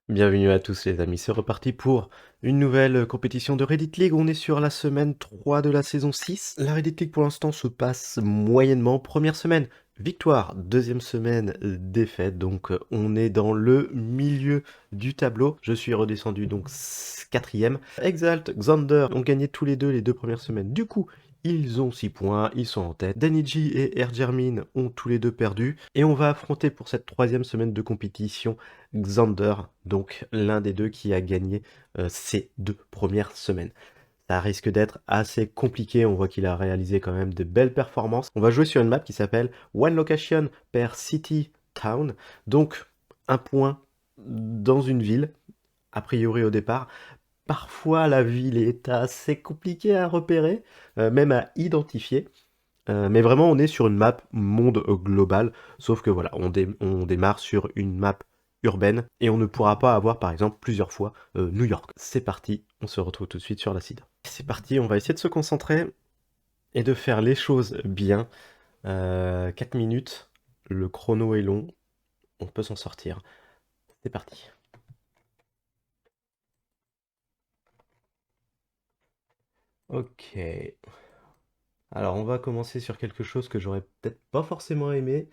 Bienvenue à tous les amis, c'est reparti pour une nouvelle compétition de Reddit League. On est sur la semaine 3 de la saison 6. La Reddit League pour l'instant se passe moyennement. Première semaine, victoire. Deuxième semaine, défaite. Donc on est dans le milieu du tableau. Je suis redescendu donc quatrième. Exalt, Xander ont gagné tous les deux premières semaines. Du coup, ils ont 6 points, ils sont en tête. Daniji et Erjermin ont tous les deux perdu. Et on va affronter pour cette troisième semaine de compétition Xander, donc l'un des deux qui a gagné ces 2 premières semaines. Ça risque d'être assez compliqué, on voit qu'il a réalisé quand même de belles performances. On va jouer sur une map qui s'appelle One Location per City Town, donc un point dans une ville, a priori au départ. Parfois la ville est assez compliquée à repérer, même à identifier. Mais vraiment, on est sur une map monde global, sauf que voilà, on démarre sur une map urbaine et on ne pourra pas avoir par exemple plusieurs fois New York. C'est parti, on se retrouve tout de suite sur la seed. C'est parti, on va essayer de se concentrer et de faire les choses bien. 4 minutes, le chrono est long, on peut s'en sortir. C'est parti. Ok. Alors on va commencer sur quelque chose que j'aurais peut-être pas forcément aimé.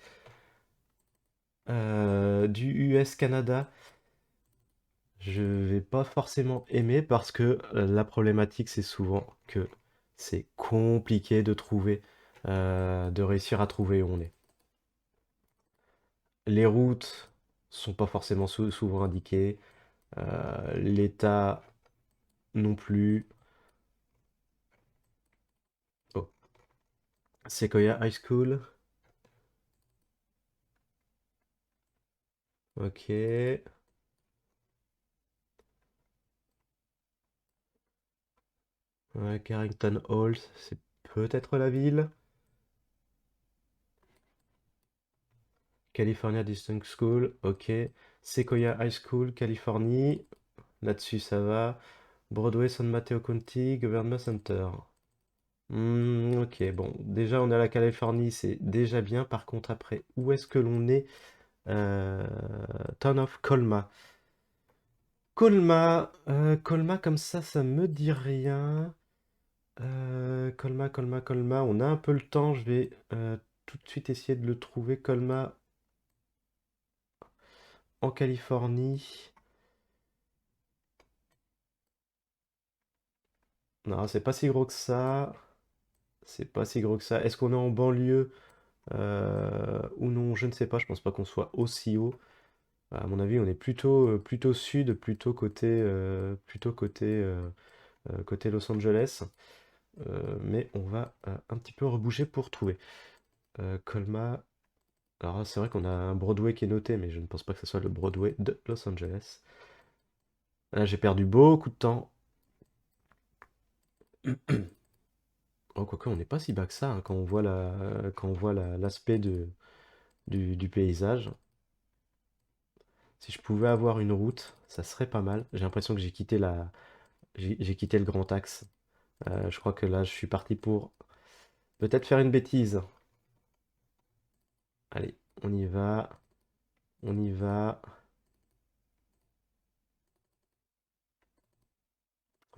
Du US-Canada. Je vais pas forcément aimer parce que la problématique c'est souvent que c'est compliqué de trouver, de réussir à trouver où on est. Les routes sont pas forcément souvent indiquées, l'état non plus. Oh, Sequoia High School, ok. Ouais, Carrington Halls, c'est peut-être la ville. California Distinct School, ok. Sequoia High School, Californie, là-dessus ça va. Broadway, San Mateo County, Government Center. Ok, bon, déjà on est à la Californie, c'est déjà bien. Par contre, après, où est-ce que l'on est? Euh, Town of Colma. Colma, comme ça me dit rien. Colma, on a un peu le temps, je vais tout de suite essayer de le trouver. Colma en Californie. Non, c'est pas si gros que ça. C'est pas si gros que ça. Est-ce qu'on est en banlieue ou non? Je ne sais pas, je pense pas qu'on soit aussi haut. À mon avis, on est plutôt sud, côté Los Angeles. Mais on va un petit peu rebouger pour trouver. Colma. Alors c'est vrai qu'on a un Broadway qui est noté, mais je ne pense pas que ce soit le Broadway de Los Angeles. Là, j'ai perdu beaucoup de temps. Oh, quoique, on n'est pas si bas que ça hein, quand on voit l'aspect du paysage. Si je pouvais avoir une route, ça serait pas mal. J'ai l'impression que j'ai quitté le grand axe. Je crois que là, je suis parti pour peut-être faire une bêtise. Allez, on y va. On y va.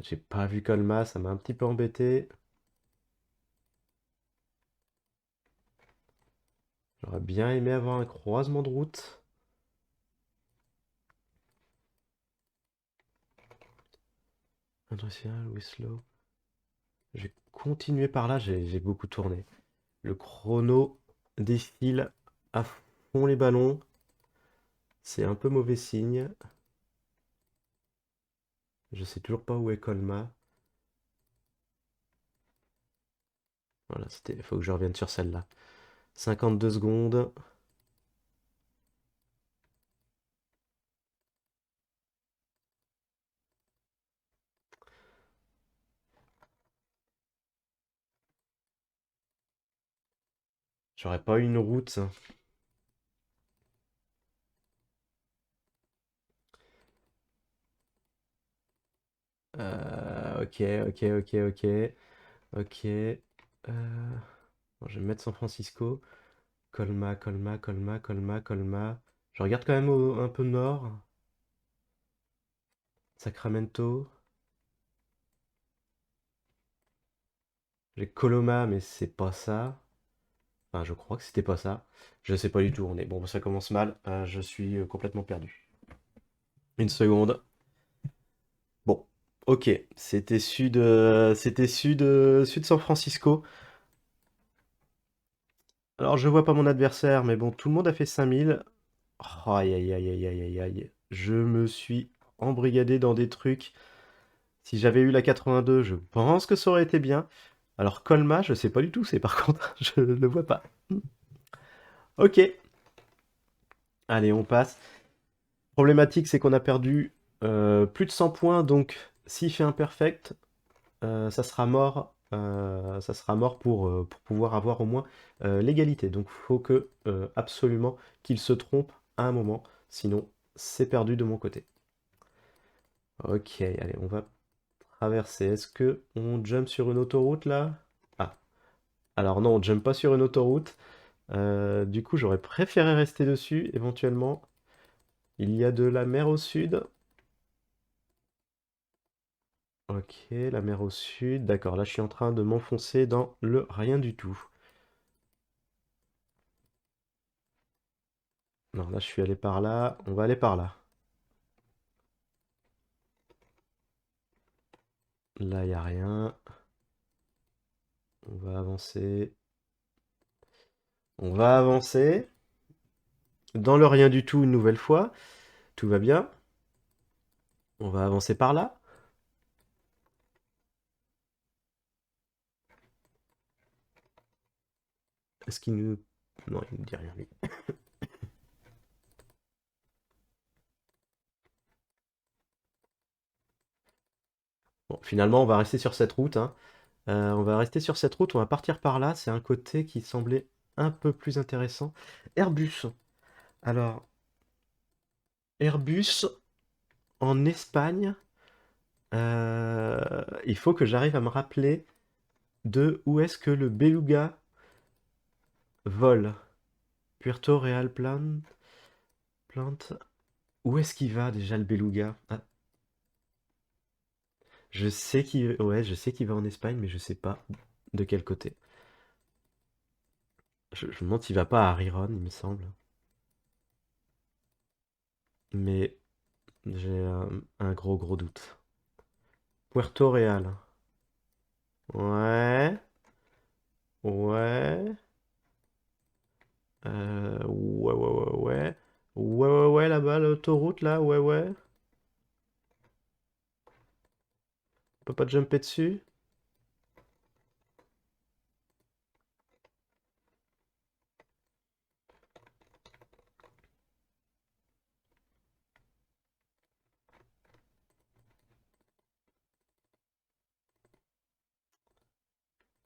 J'ai pas vu Colma, ça m'a un petit peu embêté. J'aurais bien aimé avoir un croisement de route. Industrial, Winslow. Je vais continuer par là, j'ai beaucoup tourné. Le chrono défile à fond les ballons. C'est un peu mauvais signe. Je sais toujours pas où est Colma. Voilà, il faut que je revienne sur celle-là. 52 secondes. J'aurais pas eu une route. Ok, ok. Ok. Bon, je vais mettre San Francisco. Colma. Je regarde quand même un peu nord. Sacramento. J'ai Coloma, mais c'est pas ça. Enfin, je crois que c'était pas ça. Je sais pas du tout. Bon, ça commence mal. Je suis complètement perdu. Une seconde. Bon, ok. C'était sud San Francisco. Alors, je vois pas mon adversaire, mais bon, tout le monde a fait 5000. Oh, aïe, aïe, aïe, aïe, aïe, aïe, aïe. Je me suis embrigadé dans des trucs. Si j'avais eu la 82, je pense que ça aurait été bien. Alors, Colma, je sais pas du tout, c'est par contre, je le vois pas. Ok, allez, on passe. Problématique, c'est qu'on a perdu plus de 100 points, donc s'il fait imperfect, ça sera mort pour pouvoir avoir au moins l'égalité. Donc il faut que absolument qu'il se trompe à un moment, sinon c'est perdu de mon côté. Ok, allez, on va traverser. Est-ce que on jump sur une autoroute là? Ah, alors non, on jump pas sur une autoroute. Du coup, j'aurais préféré rester dessus, éventuellement. Il y a de la mer au sud. Ok, la mer au sud. D'accord, là je suis en train de m'enfoncer dans le rien du tout. Non, là je suis allé par là. On va aller par là. Là, il n'y a rien. On va avancer. On va avancer. Dans le rien du tout une nouvelle fois. Tout va bien. On va avancer par là. Est-ce qu'il nous... Non, il nous dit rien, lui. Bon, finalement, on va rester sur cette route, hein. On va rester sur cette route. On va partir par là. C'est un côté qui semblait un peu plus intéressant. Airbus. Alors, Airbus en Espagne. Il faut que j'arrive à me rappeler de où est-ce que le beluga vole. Puerto Real Plante. Où est-ce qu'il va déjà le beluga? Ah, je sais qu'il va en Espagne, mais je sais pas de quel côté. Je me demande s'il va pas à Riron, il me semble. Mais j'ai un gros doute. Puerto Real. Ouais, ouais, ouais, ouais, ouais, ouais. Ouais, ouais, ouais, là-bas, l'autoroute, là, ouais, ouais. On peut pas jumper dessus?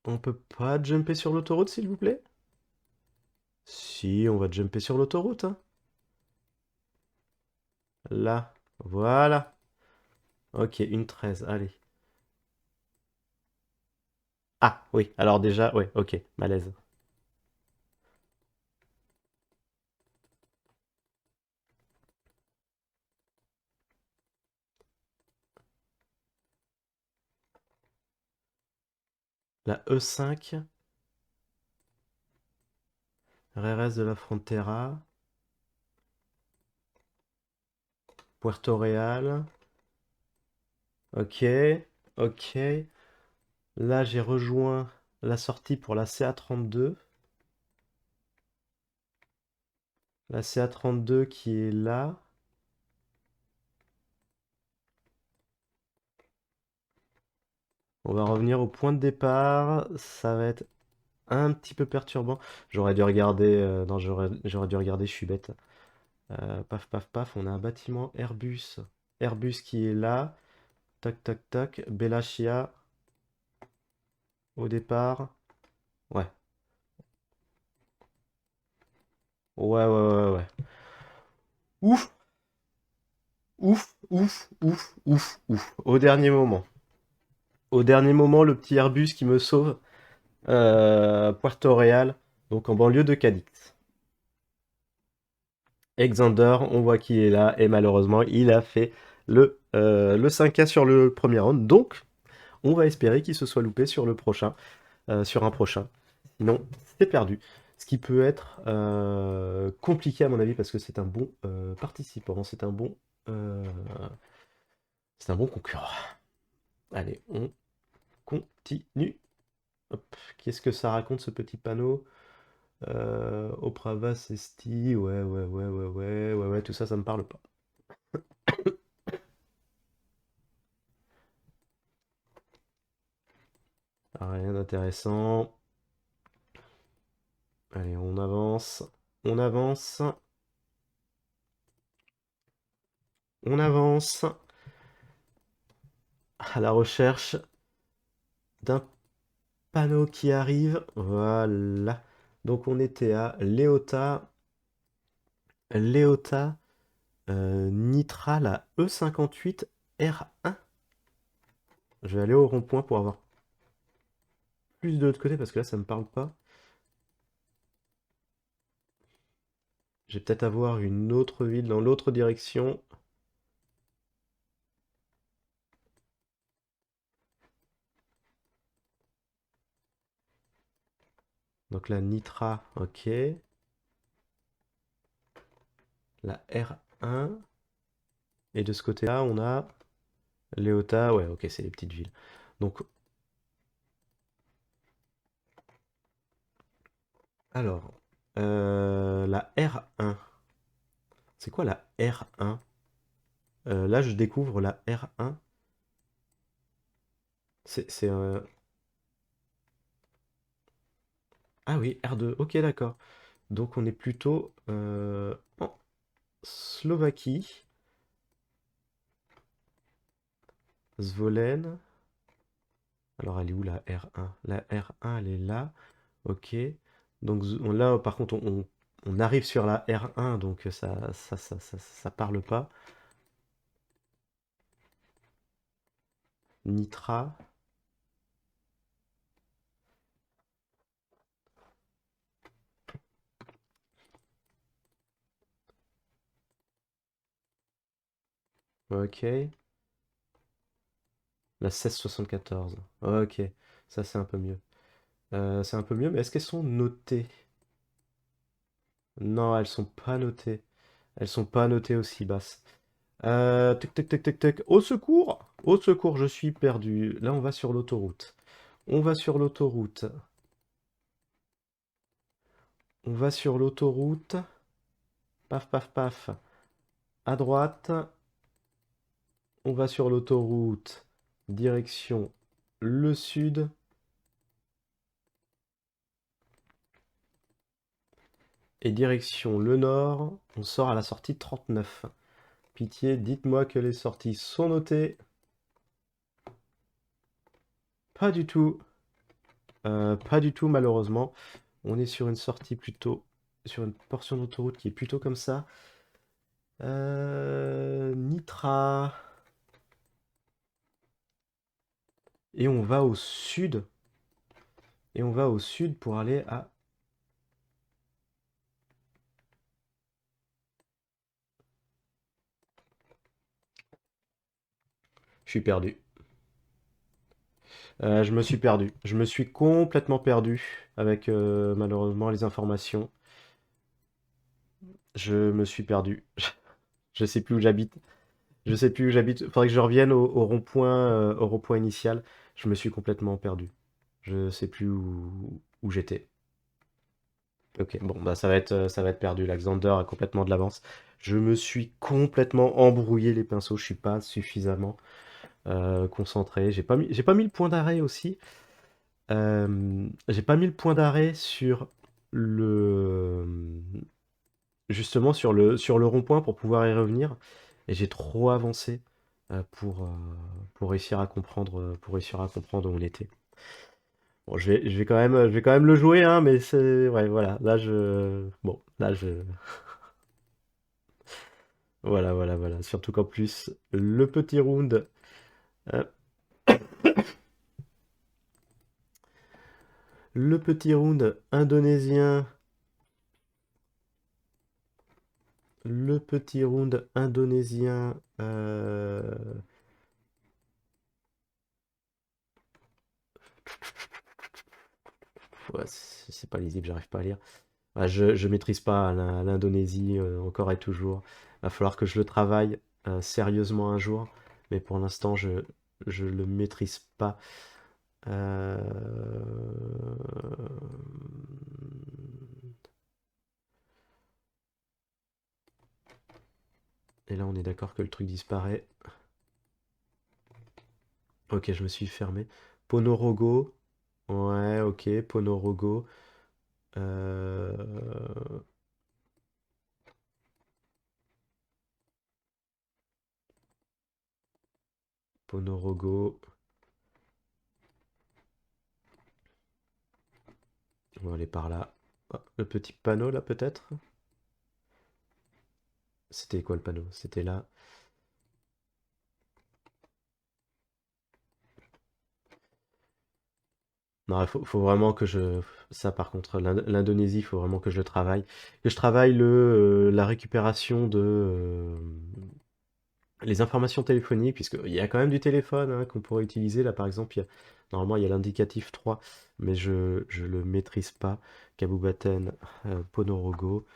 On peut pas jumper sur l'autoroute, s'il vous plaît? Si, on va jumper sur l'autoroute, hein. Là, voilà. Ok, une 13, allez. Ah, oui, alors déjà, ouais, ok, malaise. La E5, Reres de la Frontera, Puerto Real. Ok, ok. Là, j'ai rejoint la sortie pour la CA32. La CA32 qui est là. On va revenir au point de départ. Ça va être un petit peu perturbant. J'aurais dû regarder. Non, j'aurais dû regarder, je suis bête. Paf, paf, paf. On a un bâtiment Airbus. Airbus qui est là. Tac, tac, tac. Bellachia au départ. Ouais. Ouais, ouais, ouais, ouais. Ouf, ouf, ouf, ouf, ouf, ouf. Au dernier moment. Au dernier moment, le petit Airbus qui me sauve. Puerto Real, donc en banlieue de Cadix. Exander, on voit qu'il est là, et malheureusement, il a fait le 5K sur le premier round. Donc, on va espérer qu'il se soit loupé sur le prochain, sur un prochain. Sinon, c'est perdu. Ce qui peut être compliqué à mon avis parce que c'est un bon participant, euh, c'est un bon concurrent. Allez, on continue. Hop. Qu'est-ce que ça raconte ce petit panneau? Oprava, Cesti, ouais, tout ça, ça me parle pas. Rien d'intéressant. Allez, on avance, on avance, on avance à la recherche d'un panneau qui arrive. Voilà. Donc on était à Léota, Nitra, la E58 R1. Je vais aller au rond-point pour avoir plus de l'autre côté parce que là ça me parle pas. Je vais peut-être avoir une autre ville dans l'autre direction. Donc la Nitra, ok. La R1. Et de ce côté-là, on a Léota. Ouais, ok, c'est les petites villes. Donc, alors, la R1. C'est quoi la R1? Là, je découvre la R1. C'est Ah oui, R2. Ok, d'accord. Donc, on est plutôt en Slovaquie. Zvolen. Alors, elle est où la R1? La R1, elle est là. Ok. Donc là, par contre, on arrive sur la R1, donc ça parle pas. Nitra. Ok. La 1674. Ok. Ça, c'est un peu mieux. C'est un peu mieux, mais est-ce qu'elles sont notées? Non, elles sont pas notées. Elles sont pas notées aussi basses. Tic, tic, tic, tic, tic. Au secours! Au secours, je suis perdu. Là, on va sur l'autoroute. On va sur l'autoroute. On va sur l'autoroute. Paf, paf, paf. À droite. On va sur l'autoroute. Direction le sud. Et direction le nord. On sort à la sortie 39. Pitié, dites-moi que les sorties sont notées. Pas du tout. Pas du tout, malheureusement. On est sur une sortie plutôt... Sur une portion d'autoroute qui est plutôt comme ça. Nitra. Et on va au sud. Et on va au sud pour aller à... Je suis perdu. Je me suis perdu. Je me suis complètement perdu avec malheureusement les informations. Je me suis perdu. Je sais plus où j'habite. Je sais plus où j'habite. Faudrait que je revienne au rond-point initial. Je me suis complètement perdu. Je sais plus où j'étais. Ok, bon, bah ça va être perdu. L'Alexander a complètement de l'avance. Je me suis complètement embrouillé les pinceaux. Je suis pas suffisamment concentré. J'ai pas mis le point d'arrêt aussi. J'ai pas mis le point d'arrêt sur le justement sur le rond-point pour pouvoir y revenir. Et j'ai trop avancé pour réussir à comprendre où on était. Bon, je vais quand même le jouer, hein, mais c'est, ouais, voilà. Voilà. Surtout qu'en plus, le petit round, euh, le petit round indonésien, le petit round indonésien, ouais, c'est pas lisible, j'arrive pas à lire. Ah, je maîtrise pas l'Indonésie encore et toujours. Va falloir que je le travaille sérieusement un jour, mais pour l'instant, je le maîtrise pas. Euh, Et là, on est d'accord que le truc disparaît. Ok, je me suis fermé. Ponorogo. Ouais, ok, Ponorogo. Euh, Ponorogo. On va aller par là. Ah, le petit panneau là, peut-être? C'était quoi le panneau? C'était là. Non, faut vraiment que je... Ça, par contre, l'Indonésie, il faut vraiment que je le travaille. Que je travaille la récupération de... les informations téléphoniques, puisqu'il y a quand même du téléphone hein, qu'on pourrait utiliser. Là, par exemple, normalement, il y a l'indicatif 3, mais je le maîtrise pas. Kabupaten, Ponorogo.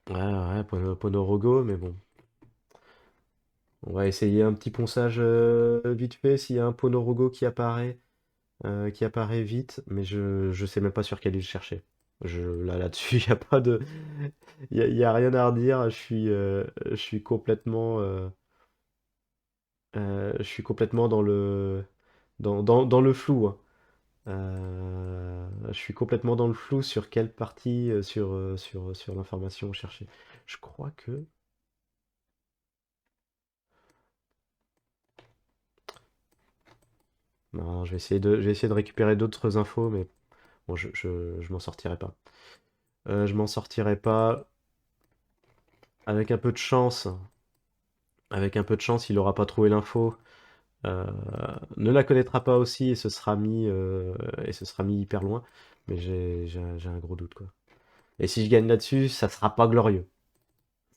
Ouais, ouais, Ponorogo, mais bon. On va essayer un petit ponçage vite fait s'il y a un Ponorogo qui apparaît vite, mais je sais même pas sur quelle île chercher. Là-dessus, il y a pas de, y a rien à redire. Je suis complètement, je suis complètement dans le flou, hein. Je suis complètement dans le flou sur quelle partie, sur l'information chercher. Je crois que, non, je vais essayer de récupérer d'autres infos, mais bon, je m'en sortirai pas. Je m'en sortirai pas. Avec un peu de chance, avec un peu de chance, il aura pas trouvé l'info. euh, Ne la connaîtra pas aussi et ce sera mis hyper loin. Mais j'ai un gros doute quoi. Et si je gagne là-dessus, ça sera pas glorieux.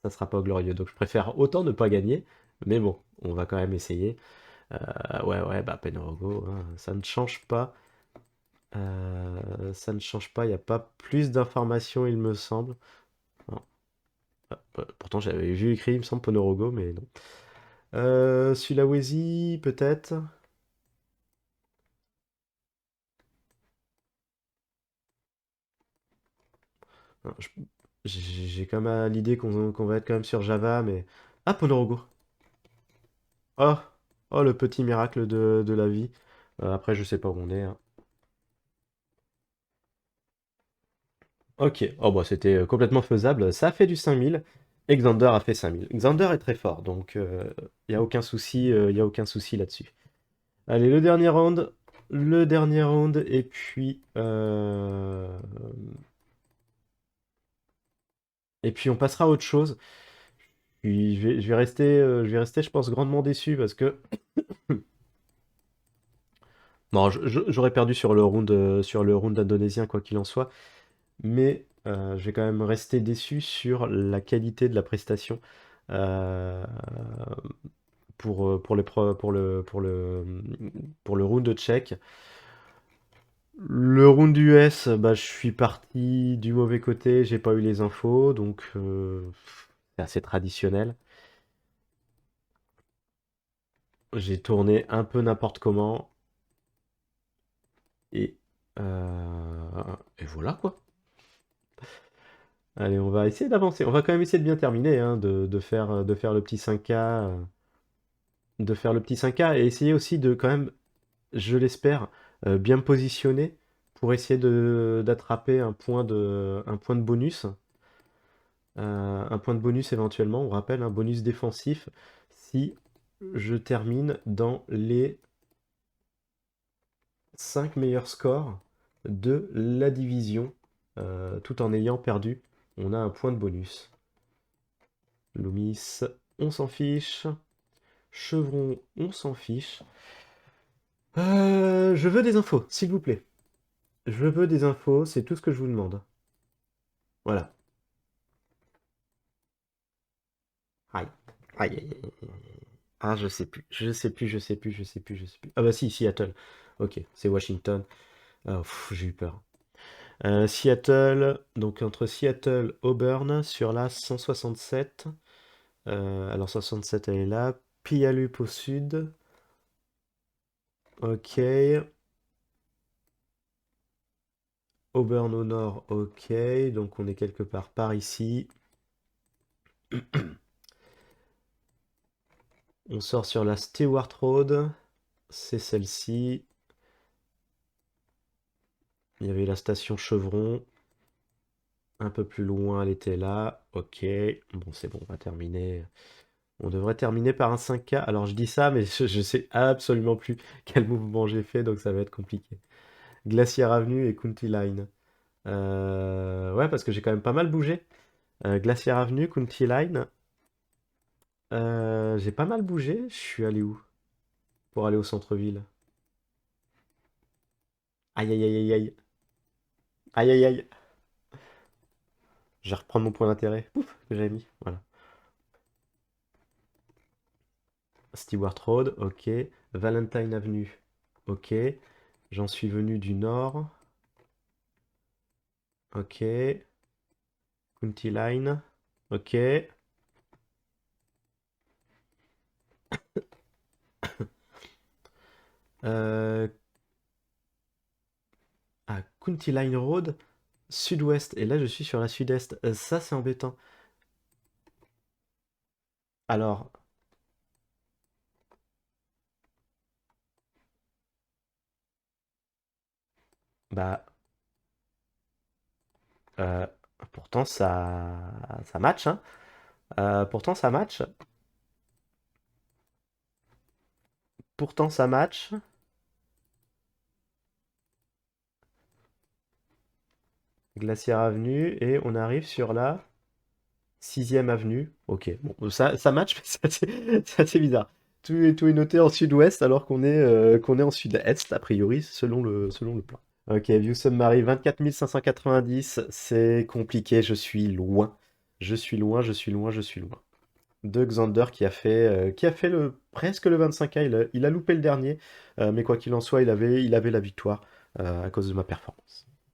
Ça sera pas glorieux. Donc je préfère autant ne pas gagner. Mais bon, on va quand même essayer. Ouais, ouais, bah Penorogo, hein, ça ne change pas. Ça ne change pas. Il n'y a pas plus d'informations, il me semble. Non. Pourtant, j'avais vu écrit, il me semble, Ponorogo, mais non. Sulawesi, peut-être. Non, j'ai quand même l'idée qu'on va être quand même sur Java, mais... Ah, Ponorogo. Oh, oh, le petit miracle de la vie. Après, je sais pas où on est, hein. Ok, oh bah c'était complètement faisable. Ça a fait du 5000. Et Xander a fait 5000. Xander est très fort, donc il n'y a aucun souci, y a aucun souci là-dessus. Allez, le dernier round. Le dernier round, et puis on passera à autre chose. Puis je vais rester, je pense, grandement déçu parce que bon, j'aurais perdu sur le round indonésien quoi qu'il en soit, mais je vais quand même rester déçu sur la qualité de la prestation euh, pour le round tchèque. Le round US, bah, je suis parti du mauvais côté, j'ai pas eu les infos, donc c'est assez traditionnel. J'ai tourné un peu n'importe comment et, et voilà quoi. Allez, on va essayer d'avancer. On va quand même essayer de bien terminer, hein, de faire le petit 5K, de faire le petit 5K et essayer aussi de quand même, je l'espère, bien me positionner pour essayer d'attraper un point de bonus. Un point de bonus éventuellement, on rappelle un bonus défensif si je termine dans les 5 meilleurs scores de la division, tout en ayant perdu. On a un point de bonus. Loomis, on s'en fiche. Chevron, on s'en fiche. Je veux des infos, s'il vous plaît. Je veux des infos, c'est tout ce que je vous demande. Voilà. Aïe. Aïe, aïe, aïe. Ah, je sais plus. Ah bah si, Seattle. Ok, c'est Washington. Ah, j'ai eu peur. Seattle, donc entre Seattle, Auburn, sur la 167. Alors 67, elle est là. Puyallup au sud. Ok. Auburn au nord, ok. Donc on est quelque part par ici. On sort sur la Stewart Road. C'est celle-ci. Il y avait la station Chevron. Un peu plus loin, elle était là. Ok. Bon, c'est bon, on va terminer. On devrait terminer par un 5K. Alors je dis ça, mais je sais absolument plus quel mouvement j'ai fait, donc ça va être compliqué. Glacier Avenue et County Line. Ouais, parce que j'ai quand même pas mal bougé. Glacier Avenue, County Line. J'ai pas mal bougé. Je suis allé où? Pour aller au centre-ville. Aïe aïe aïe aïe aïe. Aïe aïe aïe. Je vais reprendre mon point d'intérêt. Pouf, que j'avais mis. Voilà. Stewart Road, ok. Valentine Avenue, ok. J'en suis venu du nord, ok. County Line, ok. Euh, County Line Road, sud-ouest. Et là, je suis sur la sud-est. Ça, c'est embêtant. Alors, bah, euh, pourtant, ça match, hein. Pourtant, ça match. Pourtant, ça match. Glacière Avenue. Et on arrive sur la 6e avenue. Ok, bon, ça match, mais c'est assez bizarre. Tout est noté en sud-ouest alors qu'on est en sud-est, a priori, selon le plan. Ok, View Submarine 24 590, c'est compliqué, je suis loin. Je suis loin, je suis loin, je suis loin. De Xander qui a fait presque le 25K, il a loupé le dernier, mais quoi qu'il en soit, il avait la victoire à cause de ma performance.